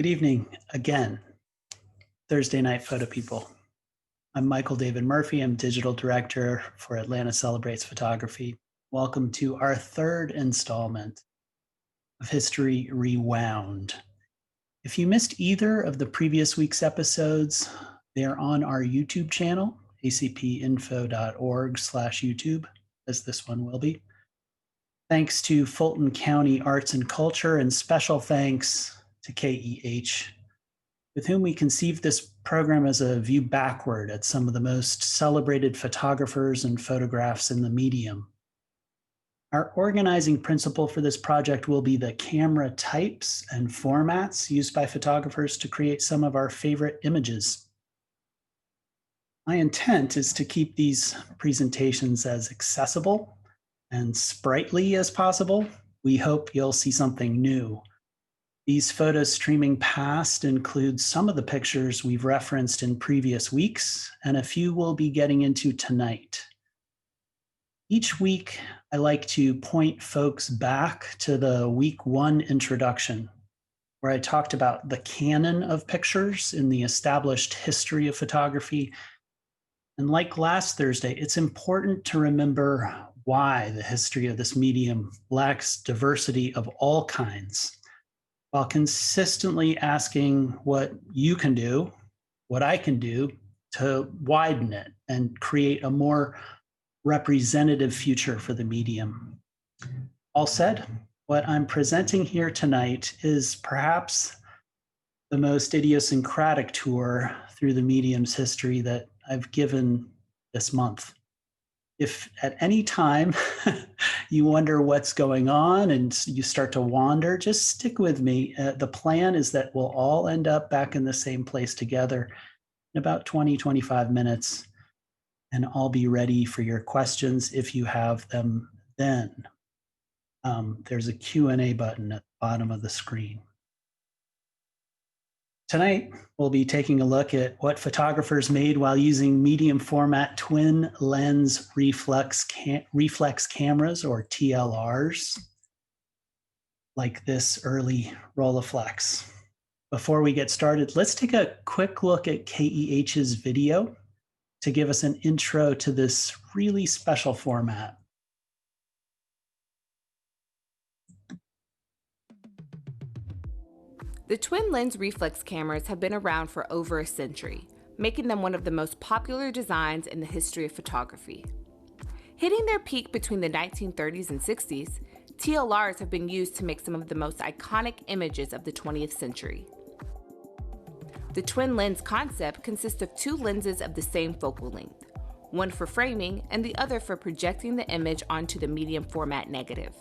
Good evening again, Thursday Night Photo People. I'm Michael David Murphy. I'm Digital Director for Atlanta Celebrates Photography. Welcome to our third installment of History Rewound. If you missed either of the previous week's episodes, they're on our YouTube channel, acpinfo.org/YouTube, as this one will be. Thanks to Fulton County Arts and Culture, and special thanks to KEH, with whom we conceived this program as a view backward at some of the most celebrated photographers and photographs in the medium. Our organizing principle for this project will be the camera types and formats used by photographers to create some of our favorite images. My intent is to keep these presentations as accessible and sprightly as possible. We hope you'll see something new. These photos streaming past include some of the pictures we've referenced in previous weeks, and a few we'll be getting into tonight. Each week, I like to point folks back to the week one introduction, where I talked about the canon of pictures in the established history of photography. And like last Thursday, it's important to remember why the history of this medium lacks diversity of all kinds, while consistently asking what you can do, what I can do to widen it and create a more representative future for the medium. All said, what I'm presenting here tonight is perhaps the most idiosyncratic tour through the medium's history that I've given this month. If at any time you wonder what's going on and you start to wander, just stick with me. The plan is that we'll all end up back in the same place together in about 20, 25 minutes, and I'll be ready for your questions if you have them then. There's a Q&A button at the bottom of the screen. Tonight, we'll be taking a look at what photographers made while using medium format twin lens reflex cameras, or TLRs, like this early Rolleiflex. Before we get started, let's take a quick look at KEH's video to give us an intro to this really special format. The twin-lens reflex cameras have been around for over a century, making them one of the most popular designs in the history of photography. Hitting their peak between the 1930s and 60s, TLRs have been used to make some of the most iconic images of the 20th century. The twin-lens concept consists of two lenses of the same focal length, one for framing and the other for projecting the image onto the medium format negative.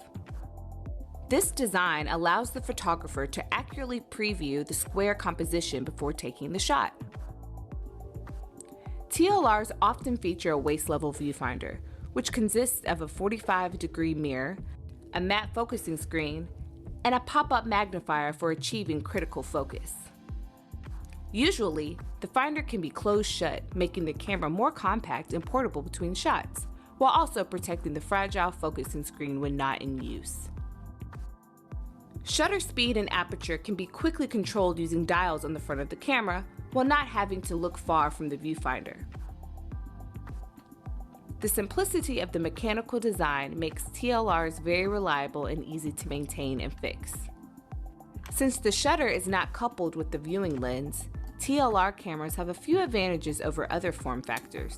This design allows the photographer to accurately preview the square composition before taking the shot. TLRs often feature a waist-level viewfinder, which consists of a 45-degree mirror, a matte focusing screen, and a pop-up magnifier for achieving critical focus. Usually, the finder can be closed shut, making the camera more compact and portable between shots, while also protecting the fragile focusing screen when not in use. Shutter speed and aperture can be quickly controlled using dials on the front of the camera while not having to look far from the viewfinder. The simplicity of the mechanical design makes TLRs very reliable and easy to maintain and fix. Since the shutter is not coupled with the viewing lens, TLR cameras have a few advantages over other form factors.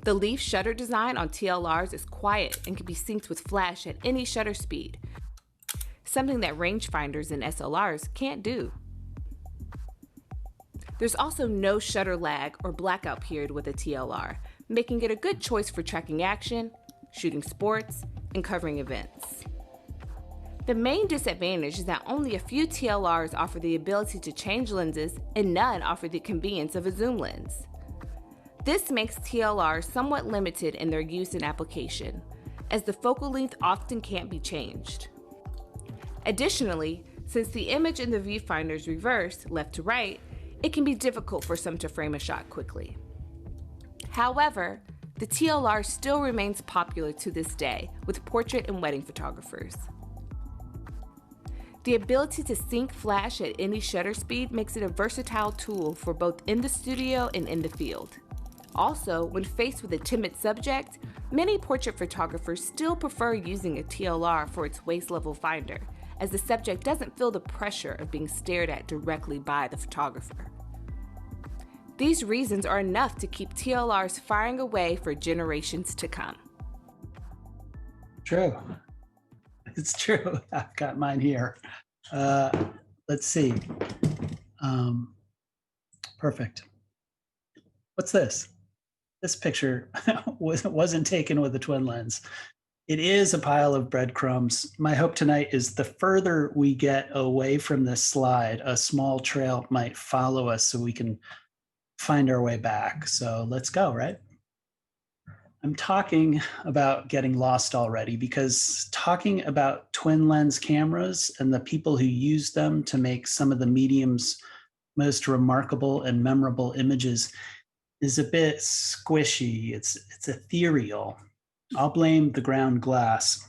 The leaf shutter design on TLRs is quiet and can be synced with flash at any shutter speed, something that rangefinders and SLRs can't do. There's also no shutter lag or blackout period with a TLR, making it a good choice for tracking action, shooting sports, and covering events. The main disadvantage is that only a few TLRs offer the ability to change lenses and none offer the convenience of a zoom lens. This makes TLRs somewhat limited in their use and application, as the focal length often can't be changed. Additionally, since the image in the viewfinder is reversed, left to right, it can be difficult for some to frame a shot quickly. However, the TLR still remains popular to this day with portrait and wedding photographers. The ability to sync flash at any shutter speed makes it a versatile tool for both in the studio and in the field. Also, when faced with a timid subject, many portrait photographers still prefer using a TLR for its waist-level finder, as the subject doesn't feel the pressure of being stared at directly by the photographer. These reasons are enough to keep TLRs firing away for generations to come. True. It's true. I've got mine here. Let's see. Perfect. What's this? This picture wasn't taken with a twin lens. It is a pile of breadcrumbs. My hope tonight is the further we get away from this slide, a small trail might follow us so we can find our way back. So let's go, right? I'm talking about getting lost already because talking about twin lens cameras and the people who use them to make some of the medium's most remarkable and memorable images is a bit squishy. It's ethereal. I'll blame the ground glass.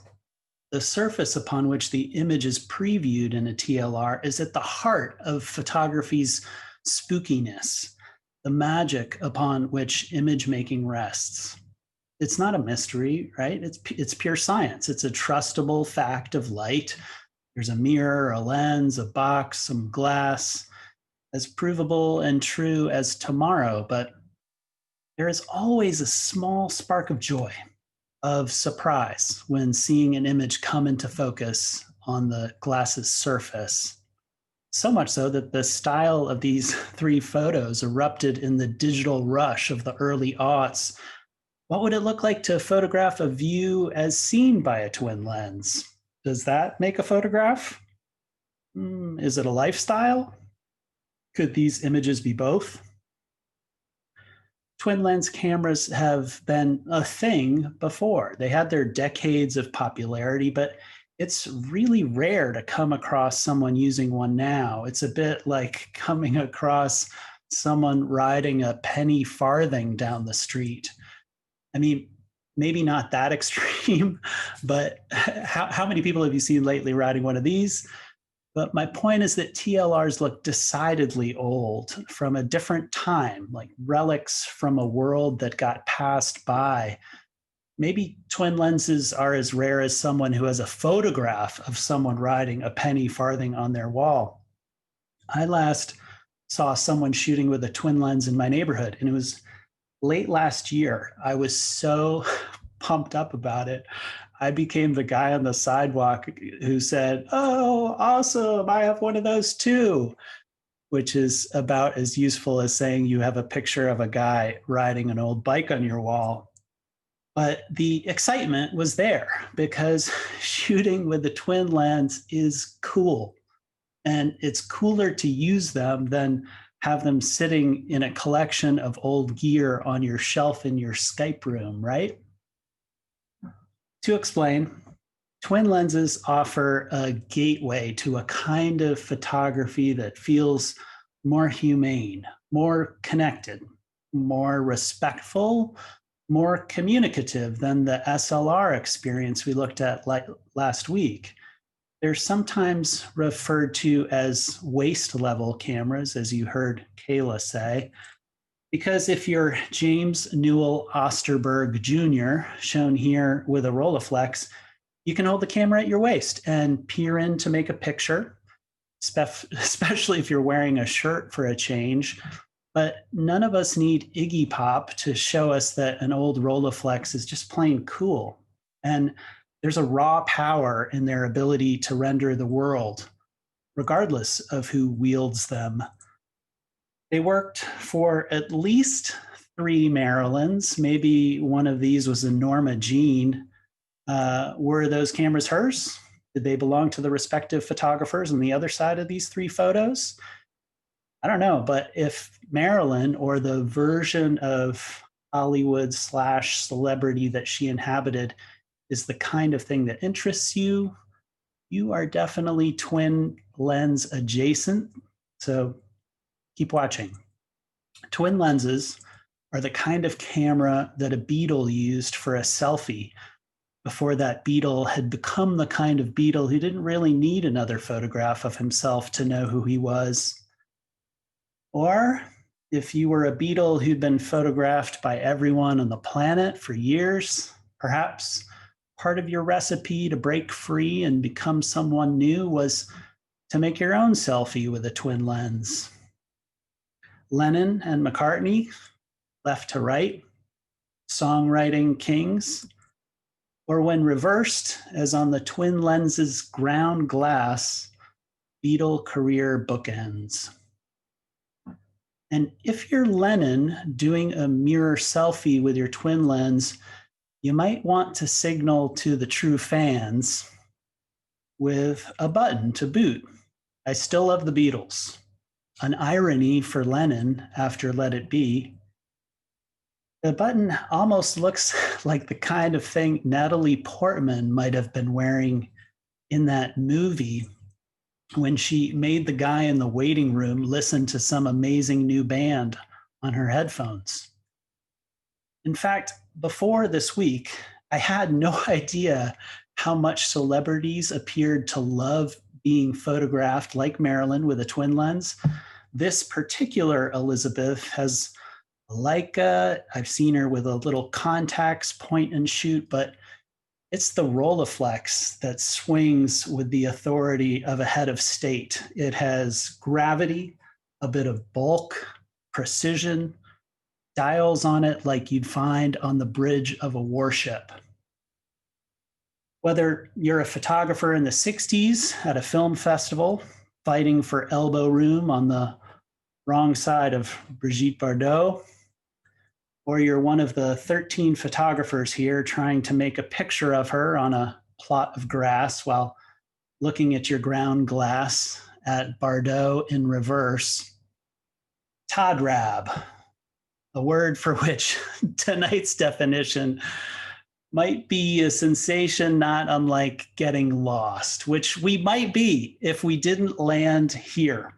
The surface upon which the image is previewed in a TLR is at the heart of photography's spookiness, the magic upon which image making rests. It's not a mystery, right? It's pure science. It's a trustable fact of light. There's a mirror, a lens, a box, some glass, as provable and true as tomorrow, but there is always a small spark of joy, of surprise when seeing an image come into focus on the glass's surface. So much so that the style of these 3 photos erupted in the digital rush of the early aughts. What would it look like to photograph a view as seen by a twin lens? Does that make a photograph? Is it a lifestyle? Could these images be both? Twin lens cameras have been a thing before. They had their decades of popularity, but it's really rare to come across someone using one now. It's a bit like coming across someone riding a penny farthing down the street. I mean, maybe not that extreme, but how many people have you seen lately riding one of these? But my point is that TLRs look decidedly old, from a different time, like relics from a world that got passed by. Maybe twin lenses are as rare as someone who has a photograph of someone riding a penny farthing on their wall. I last saw someone shooting with a twin lens in my neighborhood, and it was late last year. I was so pumped up about it. I became the guy on the sidewalk who said, "Oh, awesome, I have one of those too," which is about as useful as saying you have a picture of a guy riding an old bike on your wall. But the excitement was there because shooting with the twin lens is cool. And it's cooler to use them than have them sitting in a collection of old gear on your shelf in your Skype room, right? To explain, twin lenses offer a gateway to a kind of photography that feels more humane, more connected, more respectful, more communicative than the SLR experience we looked at last week. They're sometimes referred to as waist level cameras, as you heard Kayla say, because if you're James Newell Osterberg Jr., shown here with a Rolleiflex, you can hold the camera at your waist and peer in to make a picture, especially if you're wearing a shirt for a change. But none of us need Iggy Pop to show us that an old Rolleiflex is just plain cool. And there's a raw power in their ability to render the world, regardless of who wields them. They worked for at least 3 Marilyns. Maybe one of these was a Norma Jean. Were those cameras hers? Did they belong to the respective photographers on the other side of these 3 photos? I don't know, but if Marilyn, or the version of Hollywood / celebrity that she inhabited, is the kind of thing that interests you, you are definitely twin lens adjacent. So keep watching. Twin lenses are the kind of camera that a Beatle used for a selfie, before that Beatle had become the kind of Beatle who didn't really need another photograph of himself to know who he was. Or if you were a Beatle who'd been photographed by everyone on the planet for years, perhaps part of your recipe to break free and become someone new was to make your own selfie with a twin lens. Lennon and McCartney, left to right, songwriting kings, or when reversed, as on the twin lenses ground glass, Beatle career bookends. And if you're Lennon doing a mirror selfie with your twin lens, you might want to signal to the true fans with a button to boot. I still love the Beatles. An irony for Lennon after Let It Be. The button almost looks like the kind of thing Natalie Portman might have been wearing in that movie when she made the guy in the waiting room listen to some amazing new band on her headphones. In fact, before this week, I had no idea how much celebrities appeared to love being photographed like Marilyn with a twin lens. This particular Elizabeth has Leica. I've seen her with a little Contax point and shoot, but it's the Rolleiflex that swings with the authority of a head of state. It has gravity, a bit of bulk, precision, dials on it like you'd find on the bridge of a warship. Whether you're a photographer in the 60s at a film festival, fighting for elbow room on the wrong side of Brigitte Bardot, or you're one of the 13 photographers here trying to make a picture of her on a plot of grass while looking at your ground glass at Bardot in reverse. Todrab, a word for which tonight's definition might be a sensation not unlike getting lost, which we might be if we didn't land here,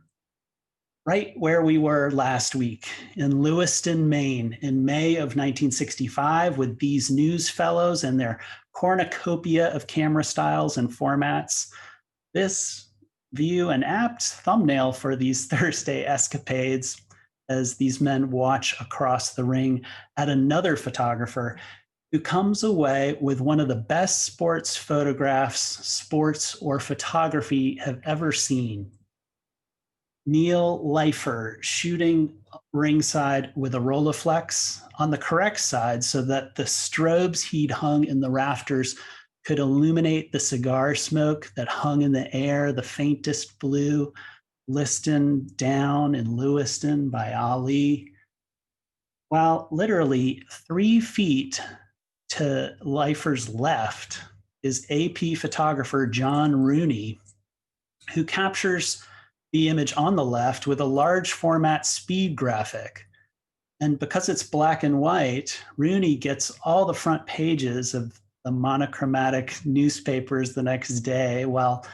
right where we were last week in Lewiston, Maine, in May of 1965, with these news fellows and their cornucopia of camera styles and formats. This view an apt thumbnail for these Thursday escapades as these men watch across the ring at another photographer who comes away with one of the best sports photographs sports or photography have ever seen. Neil Leifer shooting ringside with a Rolleiflex on the correct side so that the strobes he'd hung in the rafters could illuminate the cigar smoke that hung in the air, the faintest blue, Liston down in Lewiston by Ali, while literally 3 feet to Leifer's left is AP photographer John Rooney, who captures the image on the left with a large format speed graphic. And because it's black and white, Rooney gets all the front pages of the monochromatic newspapers the next day, while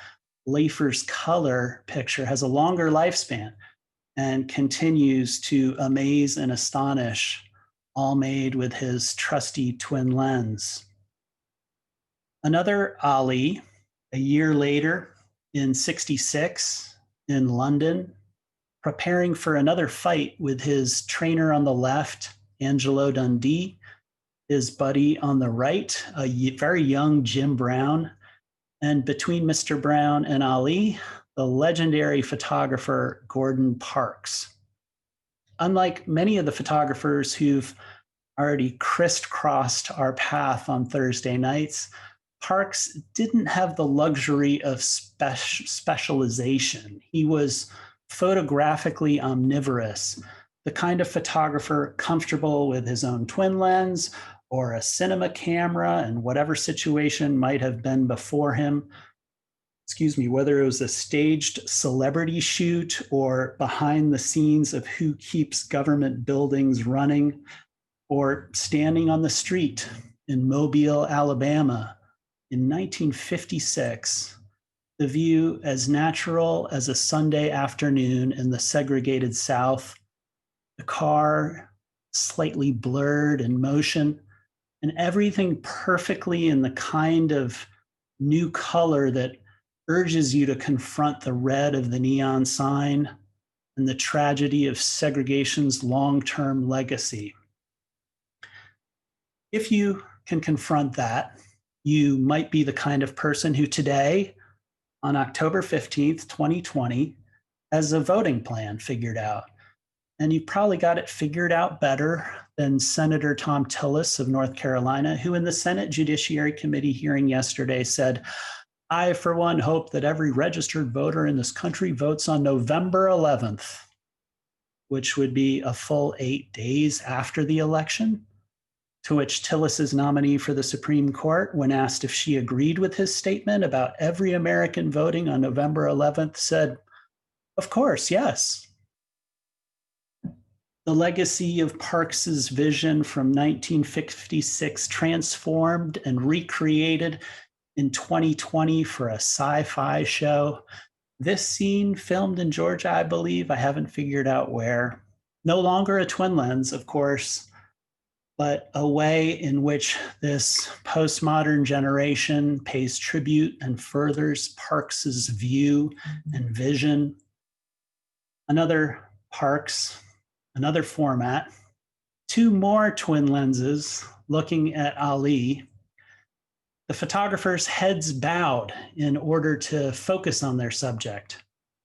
Leifer's color picture has a longer lifespan and continues to amaze and astonish, all made with his trusty twin lens. Another Ali, a year later in 66 in London, preparing for another fight with his trainer on the left, Angelo Dundee, his buddy on the right, a very young Jim Brown, and between Mr. Brown and Ali, the legendary photographer Gordon Parks. Unlike many of the photographers who've already crisscrossed our path on Thursday nights, Parks didn't have the luxury of specialization. He was photographically omnivorous, the kind of photographer comfortable with his own twin lens or a cinema camera and whatever situation might have been before him. Whether it was a staged celebrity shoot or behind the scenes of who keeps government buildings running, or standing on the street in Mobile, Alabama in 1956, the view as natural as a Sunday afternoon in the segregated South, the car slightly blurred in motion, and everything perfectly in the kind of new color that urges you to confront the red of the neon sign and the tragedy of segregation's long-term legacy. If you can confront that, you might be the kind of person who today, on October 15th, 2020, has a voting plan figured out. And you probably got it figured out better than Senator Tom Tillis of North Carolina, who in the Senate Judiciary Committee hearing yesterday said, "I, for one, hope that every registered voter in this country votes on November 11th, which would be a full 8 days after the election." To which Tillis's nominee for the Supreme Court, when asked if she agreed with his statement about every American voting on November 11th, said, "Of course, yes." The legacy of Parks's vision from 1956 transformed and recreated in 2020 for a sci-fi show. This scene filmed in Georgia, I believe. I haven't figured out where. No longer a twin lens, of course, but a way in which this postmodern generation pays tribute and furthers Parks's view and vision. Another Parks, another format, two more twin lenses looking at Ali. The photographers' heads bowed in order to focus on their subject,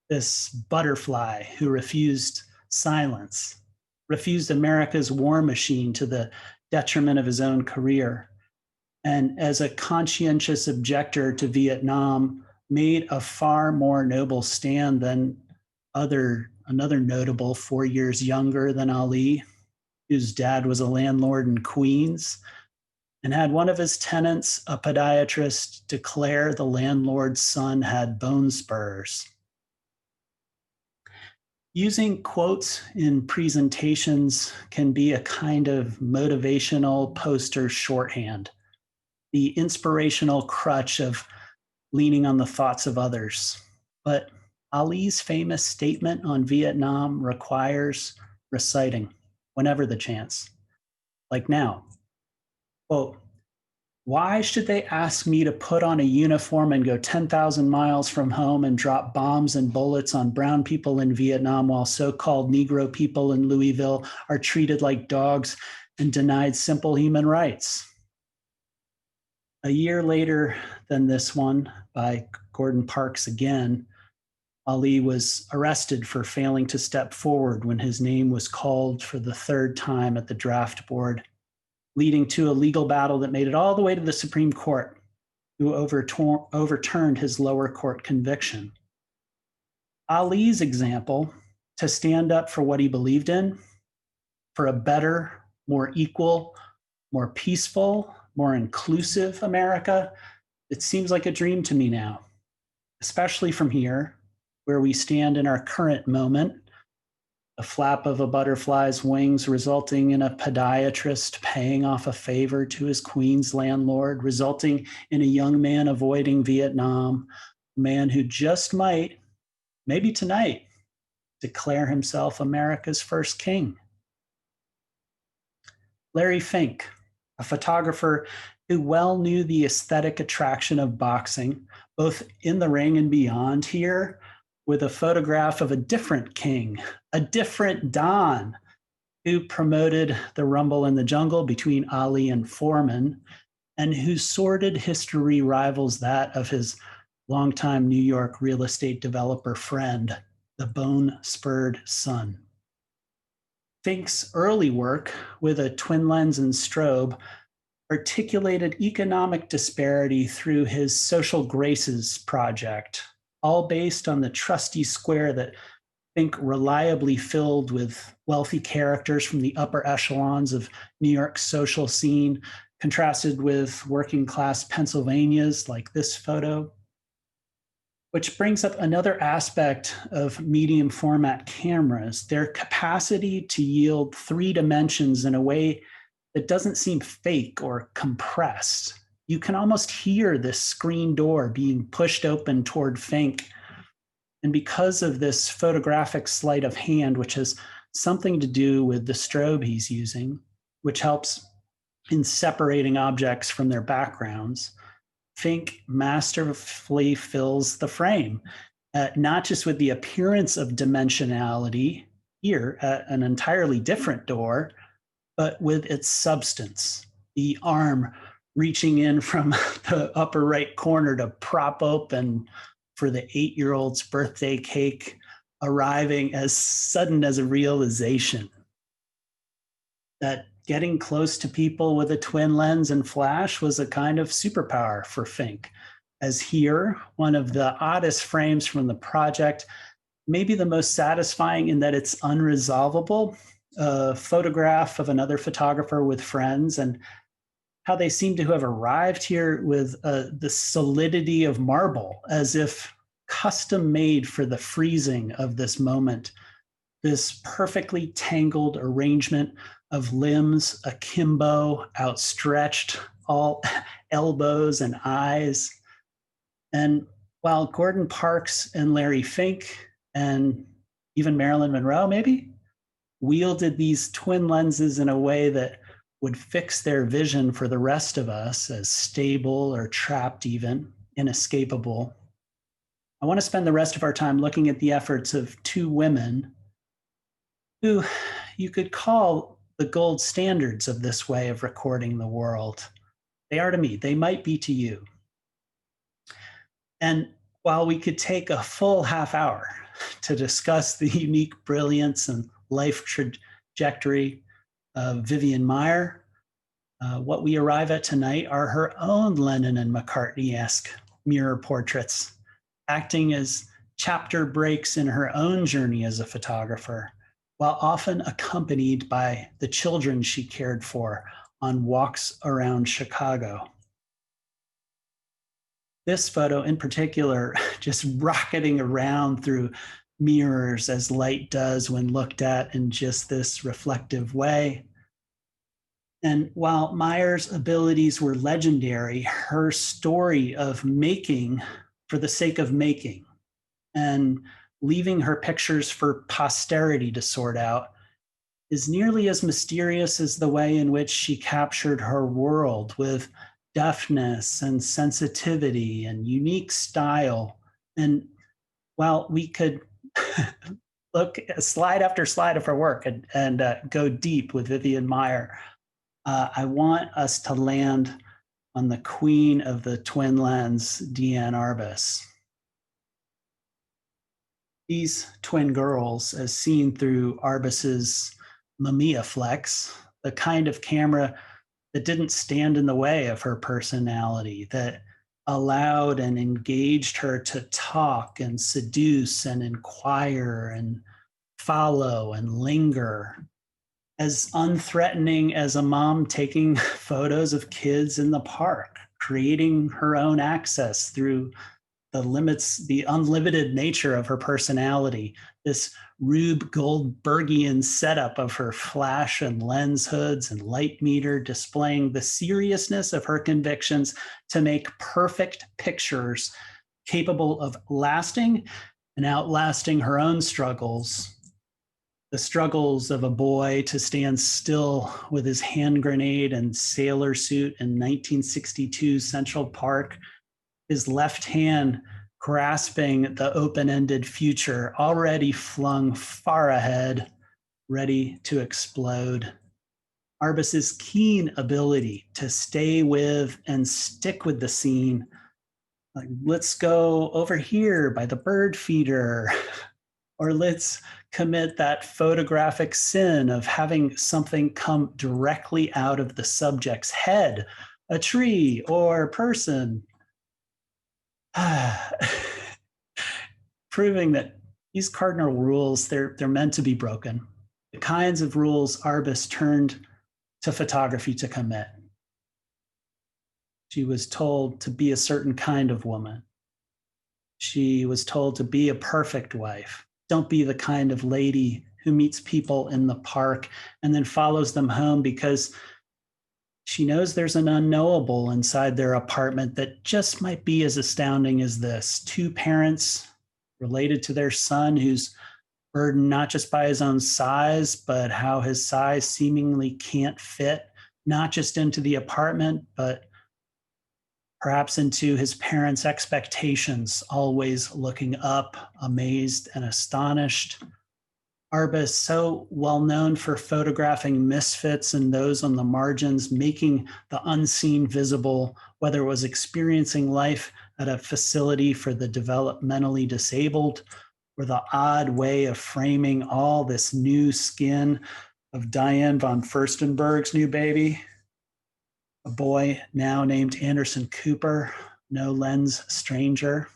this butterfly who refused silence, refused America's war machine to the detriment of his own career, and as a conscientious objector to Vietnam, made a far more noble stand than another notable 4 years younger than Ali, whose dad was a landlord in Queens, and had one of his tenants, a podiatrist, declare the landlord's son had bone spurs. Using quotes in presentations can be a kind of motivational poster shorthand, the inspirational crutch of leaning on the thoughts of others. But Ali's famous statement on Vietnam requires reciting whenever the chance, like now. Quote, "Why should they ask me to put on a uniform and go 10,000 miles from home and drop bombs and bullets on brown people in Vietnam while so-called Negro people in Louisville are treated like dogs and denied simple human rights?" A year later than this one, by Gordon Parks again, Ali was arrested for failing to step forward when his name was called for the third time at the draft board, leading to a legal battle that made it all the way to the Supreme Court, who overturned his lower court conviction. Ali's example, to stand up for what he believed in, for a better, more equal, more peaceful, more inclusive America, it seems like a dream to me now, especially from here, where we stand in our current moment, the flap of a butterfly's wings resulting in a podiatrist paying off a favor to his Queens landlord, resulting in a young man avoiding Vietnam, a man who just might, maybe tonight, declare himself America's first king. Larry Fink, a photographer who well knew the aesthetic attraction of boxing, both in the ring and beyond, here with a photograph of a different king, a different Don, who promoted the rumble in the jungle between Ali and Foreman, and whose sordid history rivals that of his longtime New York real estate developer friend, the bone-spurred son. Fink's early work with a twin lens and strobe articulated economic disparity through his Social Graces project, all based on the trusty square that Fink reliably filled with wealthy characters from the upper echelons of New York's social scene, contrasted with working class Pennsylvania's like this photo. Which brings up another aspect of medium format cameras, their capacity to yield 3 dimensions in a way that doesn't seem fake or compressed. You can almost hear this screen door being pushed open toward Fink. And because of this photographic sleight of hand, which has something to do with the strobe he's using, which helps In separating objects from their backgrounds, Fink masterfully fills the frame, not just with the appearance of dimensionality here at an entirely different door, but with its substance. The arm reaching in from the upper right corner to prop open for the 8-year old's birthday cake, arriving as sudden as a realization that getting close to people with a twin lens and flash was a kind of superpower for Fink. As here, one of the oddest frames from the project, maybe the most satisfying in that it's unresolvable, a photograph of another photographer with friends and how they seem to have arrived here with the solidity of marble, as if custom made for the freezing of this moment. This perfectly tangled arrangement of limbs akimbo, outstretched, all elbows and eyes. And while Gordon Parks and Larry Fink and even Marilyn Monroe maybe wielded these twin lenses in a way that would fix their vision for the rest of us as stable or trapped, even inescapable, I want to spend the rest of our time looking at the efforts of two women who you could call the gold standards of this way of recording the world. They are to me, they might be to you. And while we could take a full half hour to discuss the unique brilliance and life trajectory of Vivian Maier, what we arrive at tonight are her own Lennon and McCartney-esque mirror portraits, acting as chapter breaks in her own journey as a photographer, while often accompanied by the children she cared for on walks around Chicago. This photo in particular, just rocketing around through mirrors as light does when looked at in just this reflective way. And while Maier's abilities were legendary, her story of making for the sake of making and leaving her pictures for posterity to sort out is nearly as mysterious as the way in which she captured her world with deftness and sensitivity and unique style. And while we could look slide after slide of her work and go deep with Vivian Maier, I want us to land on the queen of the twin lens, Deanne Arbus. These twin girls, as seen through Arbus's Mamiya Flex, the kind of camera that didn't stand in the way of her personality, that allowed and engaged her to talk and seduce and inquire and follow and linger, as unthreatening as a mom taking photos of kids in the park, creating her own access through the limits, the unlimited nature of her personality, this Rube Goldbergian setup of her flash and lens hoods and light meter displaying the seriousness of her convictions to make perfect pictures capable of lasting and outlasting her own struggles. The struggles of a boy to stand still with his hand grenade and sailor suit in 1962 Central Park, his left hand grasping the open-ended future already flung far ahead, ready to explode. Arbus's keen ability to stay with and stick with the scene. Like, let's go over here by the bird feeder, or let's commit that photographic sin of having something come directly out of the subject's head, a tree or person. Proving that these cardinal rules, they're meant to be broken. The kinds of rules Arbus turned to photography to commit. She was told to be a certain kind of woman. She was told to be a perfect wife. Don't be the kind of lady who meets people in the park and then follows them home because she knows there's an unknowable inside their apartment that just might be as astounding as this. Two parents related to their son who's burdened not just by his own size, but how his size seemingly can't fit not just into the apartment, but perhaps into his parents' expectations, always looking up, amazed and astonished. Arbus, so well known for photographing misfits and those on the margins, making the unseen visible, whether it was experiencing life at a facility for the developmentally disabled, or the odd way of framing all this new skin of Diane von Furstenberg's new baby, a boy now named Anderson Cooper, no lens stranger.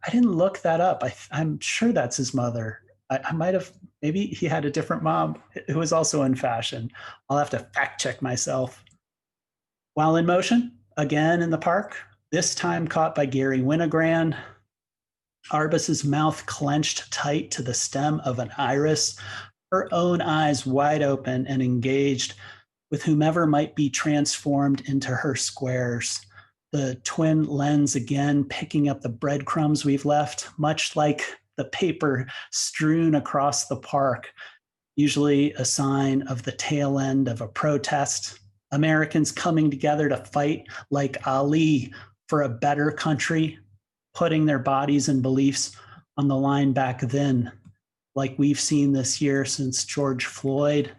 I didn't look that up. I'm sure that's his mother. I might have, maybe he had a different mom who was also in fashion. I'll have to fact check myself. While in motion, again in the park, this time caught by Gary Winogrand, Arbus's mouth clenched tight to the stem of an iris, her own eyes wide open and engaged with whomever might be transformed into her squares. The twin lens again picking up the breadcrumbs we've left, much like the paper strewn across the park, usually a sign of the tail end of a protest. Americans coming together to fight like Ali for a better country, putting their bodies and beliefs on the line back then, like we've seen this year since George Floyd,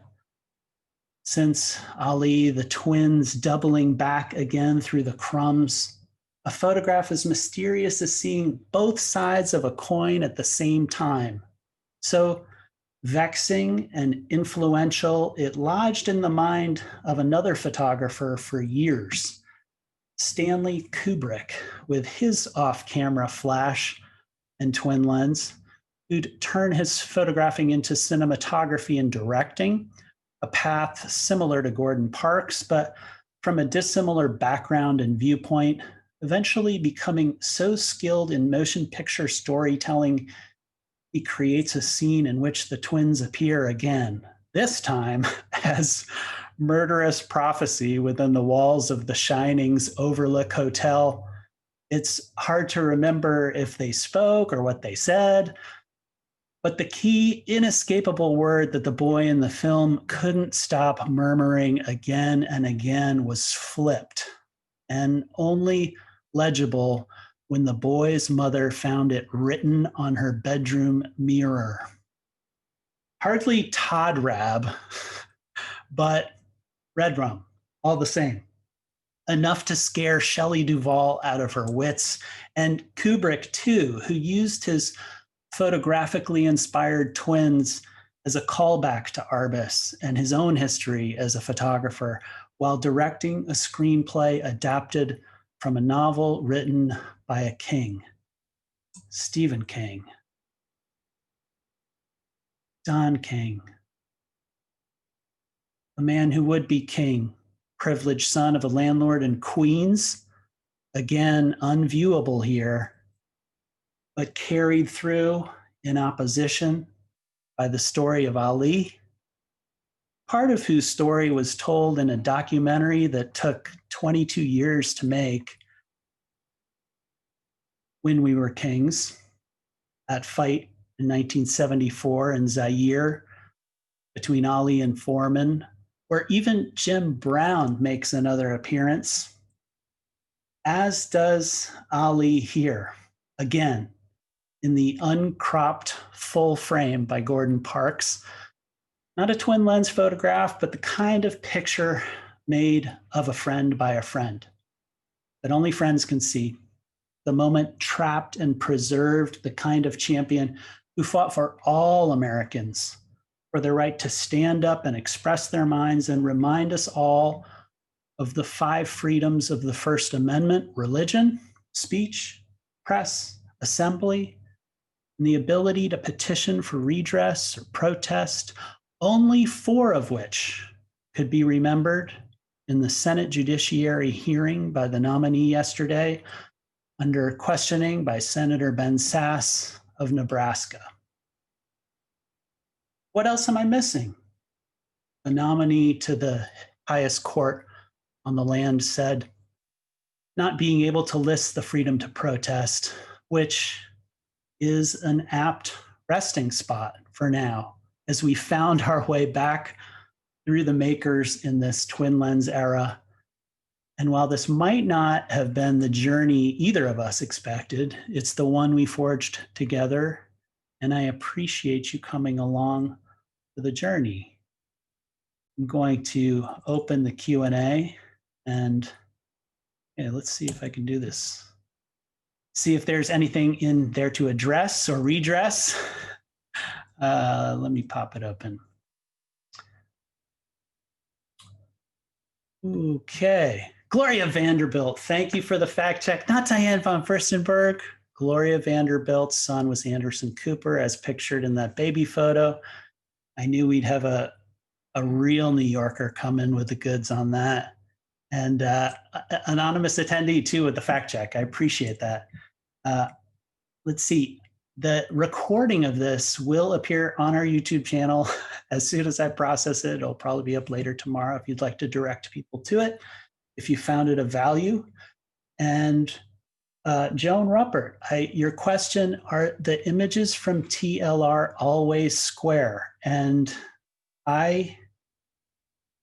since Ali, the twins doubling back again through the crumbs. A photograph as mysterious as seeing both sides of a coin at the same time. So vexing and influential, it lodged in the mind of another photographer for years, Stanley Kubrick, with his off-camera flash and twin lens, who'd turn his photographing into cinematography and directing, a path similar to Gordon Parks, but from a dissimilar background and viewpoint, eventually becoming so skilled in motion picture storytelling, he creates a scene in which the twins appear again, this time as murderous prophecy within the walls of the Shining's Overlook Hotel. It's hard to remember if they spoke or what they said, but the key, inescapable word that the boy in the film couldn't stop murmuring again and again was flipped, and only legible when the boy's mother found it written on her bedroom mirror. Hardly Todd Rab, but red rum, all the same. Enough to scare Shelley Duvall out of her wits, and Kubrick too, who used his photographically inspired twins as a callback to Arbus and his own history as a photographer, while directing a screenplay adapted from a novel written by a king, Stephen King. Don King, a man who would be king, privileged son of a landlord in Queens, again unviewable here, but carried through in opposition by the story of Ali, part of whose story was told in a documentary that took 22 years to make, When We Were Kings, that fight in 1974 in Zaire between Ali and Foreman, where even Jim Brown makes another appearance, as does Ali here, again, in the uncropped full frame by Gordon Parks. Not a twin lens photograph, but the kind of picture made of a friend by a friend that only friends can see. The moment trapped and preserved, the kind of champion who fought for all Americans, for their right to stand up and express their minds and remind us all of the 5 freedoms of the First Amendment: religion, speech, press, assembly, and the ability to petition for redress or protest, only 4 of which could be remembered in the Senate Judiciary hearing by the nominee yesterday under questioning by Senator Ben Sasse of Nebraska. What else am I missing? The nominee to the highest court on the land said, not being able to list the freedom to protest, which is an apt resting spot for now, as we found our way back through the makers in this twin lens era. And while this might not have been the journey either of us expected, it's the one we forged together. And I appreciate you coming along for the journey. I'm going to open the Q&A and let's see if I can do this. See if there's anything in there to address or redress. Let me pop it open. Okay. Gloria Vanderbilt, thank you for the fact check. Not Diane von Furstenberg. Gloria Vanderbilt's son was Anderson Cooper, as pictured in that baby photo. I knew we'd have a real New Yorker come in with the goods on that. And anonymous attendee, too, with the fact check. I appreciate that. Let's see. The recording of this will appear on our YouTube channel as soon as I process it. It'll probably be up later tomorrow if you'd like to direct people to it, if you found it of value. And Joan Ruppert, your question, are the images from TLR always square? And I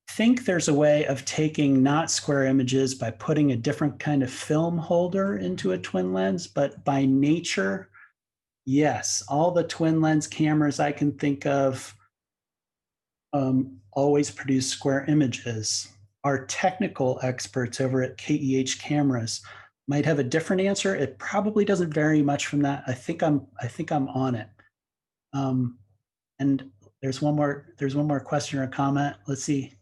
think there's a way of taking not square images by putting a different kind of film holder into a twin lens, but by nature, yes, all the twin lens cameras I can think of always produce square images. Our technical experts over at KEH Cameras might have a different answer. It probably doesn't vary much from that. I think I'm on it. And there's one more question or comment. Let's see.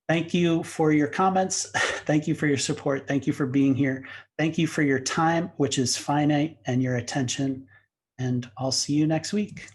Thank you for your comments. Thank you for your support. Thank you for being here. Thank you for your time, which is finite, and your attention. And I'll see you next week.